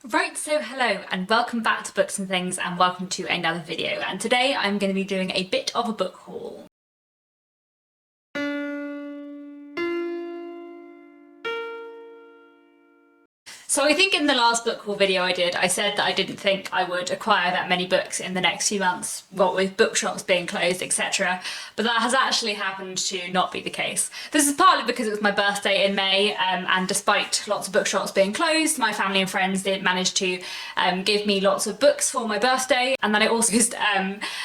Right, so hello and welcome back to Books and Things and welcome to another video, and today I'm going to be doing a bit of a book haul. So I think in the last book haul video I did, I said that I didn't think I would acquire that many books in the next few months, what with bookshops being closed, etc. But that has actually happened to not be the case. This is partly because it was my birthday in May, and despite lots of bookshops being closed, my family and friends did manage to give me lots of books for my birthday, and then I also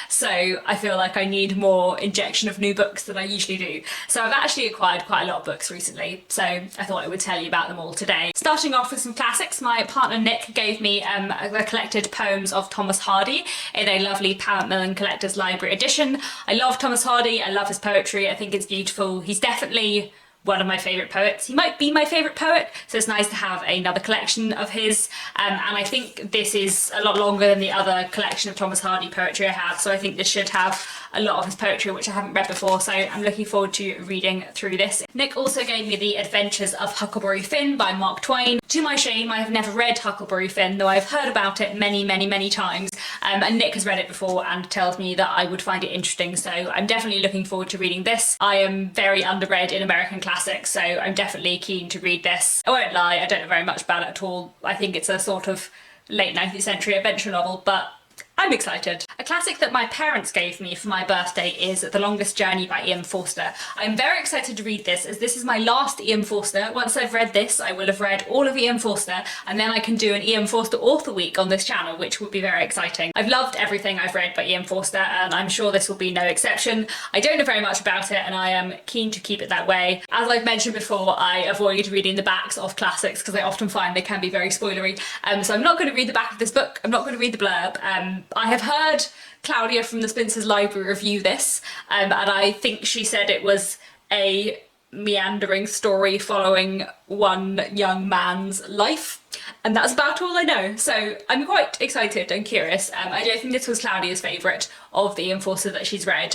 so I feel like I need more injection of new books than I usually do. So I've actually acquired quite a lot of books recently, so I thought I would tell you about them all today. Starting off with some classics, my partner Nick gave me the collected poems of Thomas Hardy in a lovely Macmillan Collector's Library edition. I love Thomas Hardy, I love his poetry, I think it's beautiful. He's definitely one of my favourite poets. He might be my favourite poet, so it's nice to have another collection of his. And I think this is a lot longer than the other collection of Thomas Hardy poetry I have, so I think this should have a lot of his poetry which I haven't read before, so I'm looking forward to reading through this. Nick also gave me The Adventures of Huckleberry Finn by Mark Twain. To my shame, I have never read Huckleberry Finn, though I've heard about it many times, and Nick has read it before and tells me that I would find it interesting, so I'm definitely looking forward to reading this. I am very underread in American classics, so I'm definitely keen to read this. I won't lie, I don't know very much about it at all. I think it's a sort of late 19th century adventure novel, but I'm excited. A classic that my parents gave me for my birthday is The Longest Journey by Ian Forster. I'm very excited to read this, as this is my last Ian Forster. Once I've read this, I will have read all of Ian Forster, and then I can do an Ian Forster Author Week on this channel, which would be very exciting. I've loved everything I've read by Ian Forster, and I'm sure this will be no exception. I don't know very much about it, and I am keen to keep it that way. As I've mentioned before, I avoid reading the backs of classics because I often find they can be very spoilery. So I'm not going to read the back of this book, I'm not going to read the blurb. I have heard Claudia from the Spencer's Library review this, and I think she said it was a meandering story following one young man's life, and that's about all I know. So I'm quite excited and curious. I don't think this was Claudia's favourite of the Ian Forster that she's read,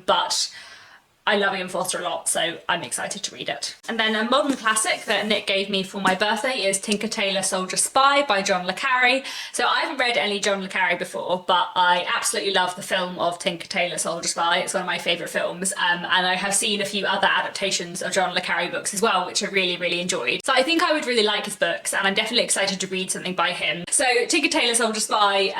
but I love Ian Forster a lot, so I'm excited to read it. And then a modern classic that Nick gave me for my birthday is Tinker Tailor Soldier Spy by John le Carré. So I haven't read any John le Carré before, but I absolutely love the film of Tinker Tailor Soldier Spy. It's one of my favourite films, and I have seen a few other adaptations of John le Carré books as well, which I really enjoyed. So I think I would really like his books, and I'm definitely excited to read something by him. So Tinker Tailor Soldier Spy,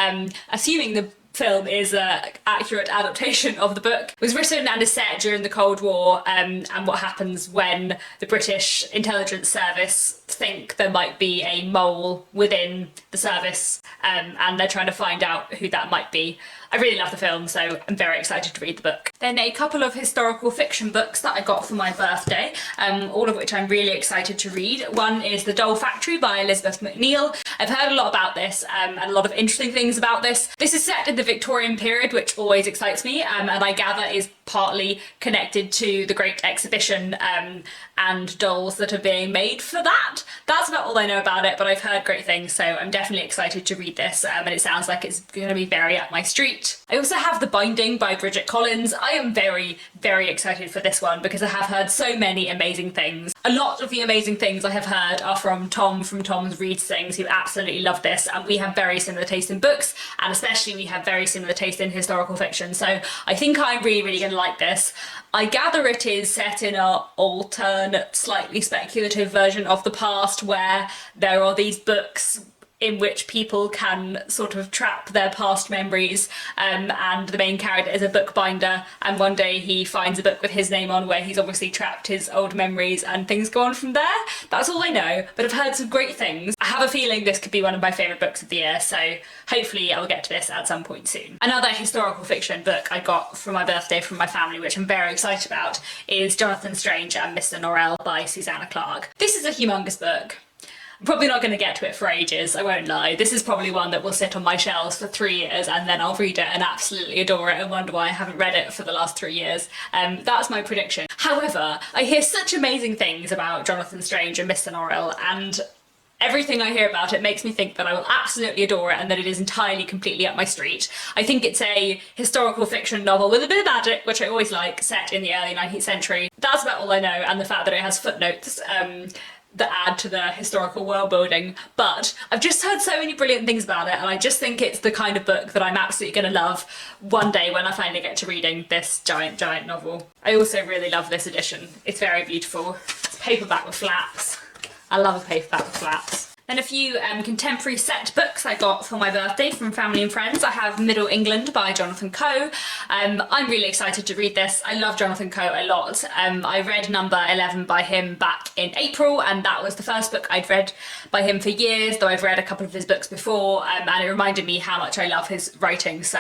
assuming the film is an accurate adaptation of the book, was written and is set during the Cold War, and what happens when the British intelligence service think there might be a mole within the service, and they're trying to find out who that might be. I really love the film, so I'm very excited to read the book. Then a couple of historical fiction books that I got for my birthday, all of which I'm really excited to read. One is The Doll Factory by Elizabeth Macneil. I've heard a lot about this, and a lot of interesting things about this. This is set in the Victorian period, which always excites me, and I gather is partly connected to the Great Exhibition and dolls that are being made for that. That's about all I know about it, but I've heard great things, so I'm definitely excited to read this, and it sounds like it's going to be very up my street. I also have The Binding by Bridget Collins. I am very excited for this one because I have heard so many amazing things. A lot of the amazing things I have heard are from Tom from Tom's Reads Things, who absolutely loved this, and we have very similar taste in books, and especially we have very similar taste in historical fiction, so I think I'm really going to like this. I gather it is set in an alternate, slightly speculative version of the past where there are these books in which people can sort of trap their past memories, and the main character is a bookbinder, and one day he finds a book with his name on where he's obviously trapped his old memories, and things go on from there. That's all I know, but I've heard some great things. I have a feeling this could be one of my favourite books of the year, so hopefully I'll get to this at some point soon. Another historical fiction book I got for my birthday from my family, which I'm very excited about, is Jonathan Strange and Mr. Norrell by Susanna Clarke. This is a humongous book. I'm probably not going to get to it for ages, I won't lie. This is probably one that will sit on my shelves for 3 years, and then I'll read it and absolutely adore it and wonder why I haven't read it for the last 3 years. That's my prediction. However, I hear such amazing things about Jonathan Strange and Mr. Norrell, and everything I hear about it makes me think that I will absolutely adore it and that it is entirely, completely up my street. I think it's a historical fiction novel with a bit of magic, which I always like, set in the early 19th century. That's about all I know, and the fact that it has footnotes that add to the historical world building, but I've just heard so many brilliant things about it, and I just think it's the kind of book that I'm absolutely going to love one day when I finally get to reading this giant novel. I also really love this edition. It's very beautiful. It's paperback with flaps. I love a paperback with flaps. Then a few contemporary set books I got for my birthday from family and friends. I have Middle England by Jonathan Coe. I'm really excited to read this. I love Jonathan Coe a lot. I read number 11 by him back in April, and that was the first book I'd read by him for years, though I've read a couple of his books before, and it reminded me how much I love his writing, so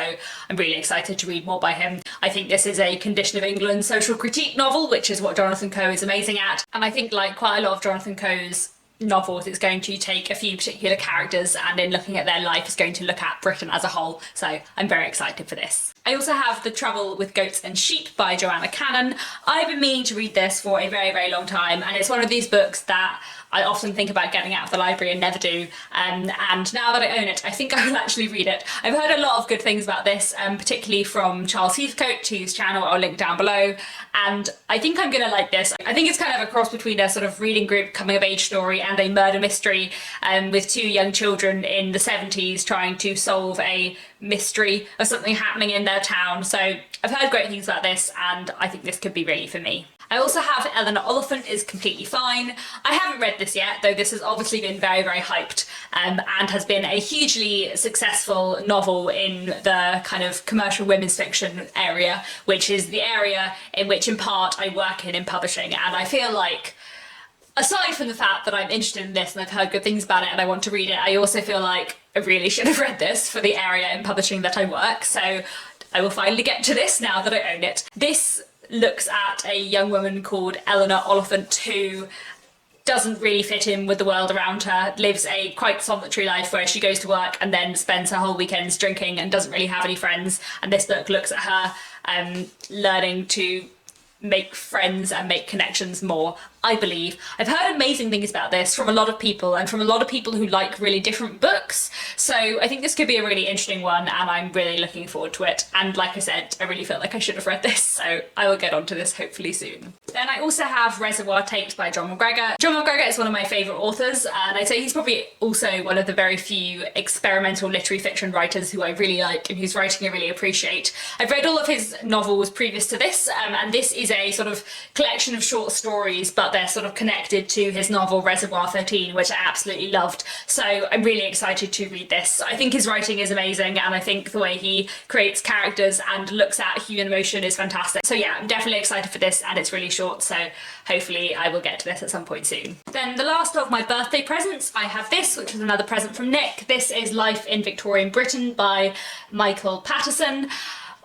I'm really excited to read more by him. I think this is a Condition of England social critique novel, which is what Jonathan Coe is amazing at, and I think, like quite a lot of Jonathan Coe's novels, it's going to take a few particular characters, and in looking at their life is going to look at Britain as a whole, so I'm very excited for this. I also have The Trouble with Goats and Sheep by Joanna Cannon. I've been meaning to read this for a very long time, and it's one of these books that I often think about getting out of the library and never do, and now that I own it, I think I will actually read it. I've heard a lot of good things about this, particularly from Charles Heathcote, whose channel I'll link down below, and I think I'm gonna like this. I think it's kind of a cross between a sort of reading group coming of age story and a murder mystery, with two young children in the 70s trying to solve a mystery of something happening in their town. So I've heard great things about this, and I think this could be really for me. I also have Eleanor Oliphant is Completely Fine. I haven't read this yet, though this has obviously been very hyped, and has been a hugely successful novel in the kind of commercial women's fiction area, which is the area in which in part I work in publishing, and I feel like, aside from the fact that I'm interested in this and I've heard good things about it and I want to read it, I also feel like I really should have read this for the area in publishing that I work, so I will finally get to this now that I own it. This looks at a young woman called Eleanor Oliphant who doesn't really fit in with the world around her, lives a quite solitary life where she goes to work and then spends her whole weekends drinking and doesn't really have any friends, and this book looks at her learning to make friends and make connections more, I believe. I've heard amazing things about this from a lot of people, and from a lot of people who like really different books, so I think this could be a really interesting one, and I'm really looking forward to it. And like I said, I really feel like I should have read this, so I will get onto this hopefully soon. Then I also have Reservoir Tape by John McGregor. John McGregor is one of my favourite authors, and I'd say he's probably also one of the very few experimental literary fiction writers who I really like and whose writing I really appreciate. I've read all of his novels previous to this, and this is a sort of collection of short stories, but they're sort of connected to his novel Reservoir 13, which I absolutely loved, so I'm really excited to read this. I think his writing is amazing, and I think the way he creates characters and looks at human emotion is fantastic. So yeah, I'm definitely excited for this, and it's really short, so hopefully I will get to this at some point soon. Then the last of my birthday presents, I have this, which was another present from Nick. This is Life in Victorian Britain by Michael Patterson.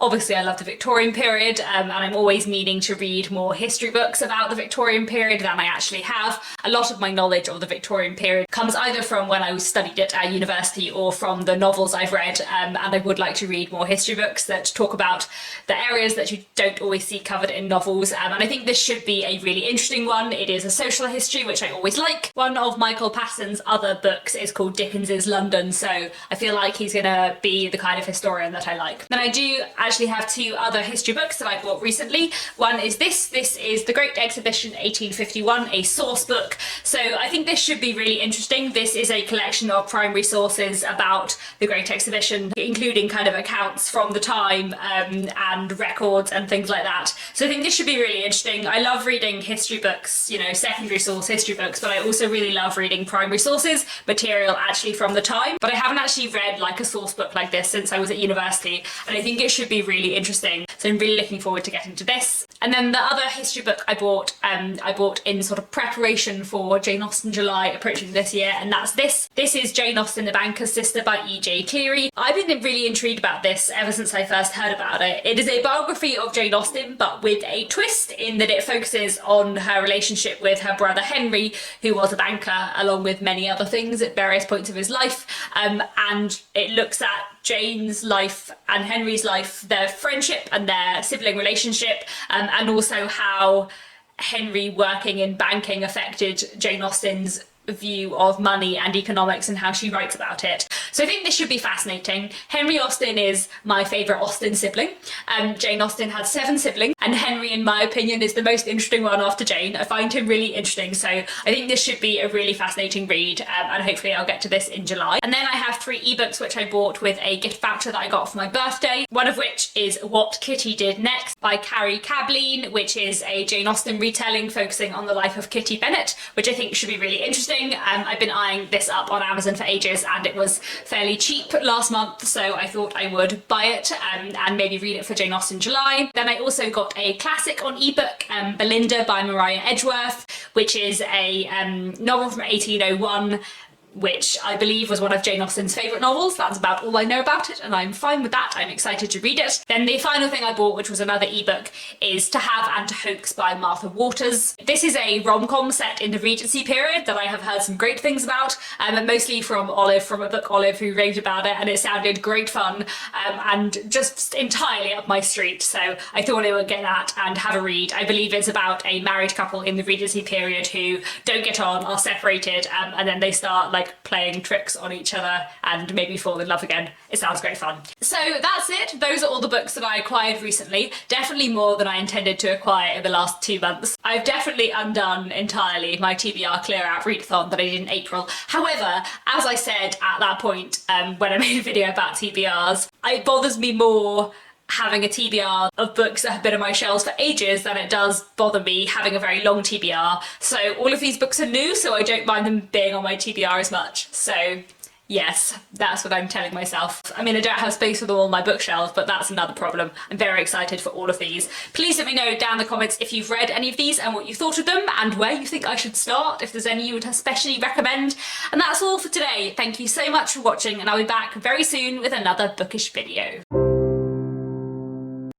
Obviously I love the Victorian period, and I'm always meaning to read more history books about the Victorian period than I actually have. A lot of my knowledge of the Victorian period comes either from when I studied it at university or from the novels I've read, and I would like to read more history books that talk about the areas that you don't always see covered in novels, and I think this should be a really interesting one. It is a social history, which I always like. One of Michael Patterson's other books is called Dickens's London, so I feel like he's gonna be the kind of historian that I like. Then I do actually have two other history books that I bought recently. One is this is The Great Exhibition 1851, a source book. So I think this should be really interesting. This is a collection of primary sources about the Great Exhibition, including kind of accounts from the time and records and things like that. So I think this should be really interesting. I love reading history books, you know, secondary source history books, but I also really love reading primary sources, material actually from the time. But I haven't actually read like a source book like this since I was at university, and I think it should be really interesting, so I'm really looking forward to getting to this. And then the other history book I bought in sort of preparation for Jane Austen July approaching this year, and that's this. This is Jane Austen, the Banker's Sister by E.J. Cleary. I've been really intrigued about this ever since I first heard about it. It is a biography of Jane Austen, but with a twist in that it focuses on her relationship with her brother Henry, who was a banker, along with many other things at various points of his life, and it looks at Jane's life and Henry's life, their friendship and their sibling relationship, and also how Henry working in banking affected Jane Austen's view of money and economics and how she writes about it. So I think this should be fascinating. Henry Austen is my favourite Austen sibling. Jane Austen had 7 siblings, and Henry, in my opinion, is the most interesting one after Jane. I find him really interesting, so I think this should be a really fascinating read, and hopefully I'll get to this in July. And then I have 3 ebooks which I bought with a gift voucher that I got for my birthday, one of which is What Kitty Did Next by Carrie Cableen, which is a Jane Austen retelling focusing on the life of Kitty Bennet, which I think should be really interesting. I've been eyeing this up on Amazon for ages, and it was fairly cheap last month, so I thought I would buy it and maybe read it for Jane Austen July. Then I also got a classic on ebook, Belinda by Maria Edgeworth, which is a novel from 1801, which I believe was one of Jane Austen's favourite novels. That's about all I know about it, and I'm fine with that. I'm excited to read it. Then the final thing I bought, which was another ebook, is To Have and to Hoax by Martha Waters. This is a rom-com set in the Regency period that I have heard some great things about, mostly from Olive, from a book Olive, who raved about it, and it sounded great fun and just entirely up my street. So I thought I would get that and have a read. I believe it's about a married couple in the Regency period who don't get on, are separated, and then they start like playing tricks on each other and maybe fall in love again. It sounds great fun. So that's it. Those are all the books that I acquired recently. Definitely more than I intended to acquire in the last 2 months. I've definitely undone entirely my TBR clear out readathon that I did in April. However, as I said at that point when I made a video about TBRs, it bothers me more having a TBR of books that have been on my shelves for ages than it does bother me having a very long TBR. So all of these books are new, so I don't mind them being on my TBR as much. So yes, that's what I'm telling myself. I mean, I don't have space for them all on my bookshelves, but that's another problem. I'm very excited for all of these. Please let me know down in the comments if you've read any of these and what you thought of them and where you think I should start, if there's any you would especially recommend. And that's all for today. Thank you so much for watching, and I'll be back very soon with another bookish video.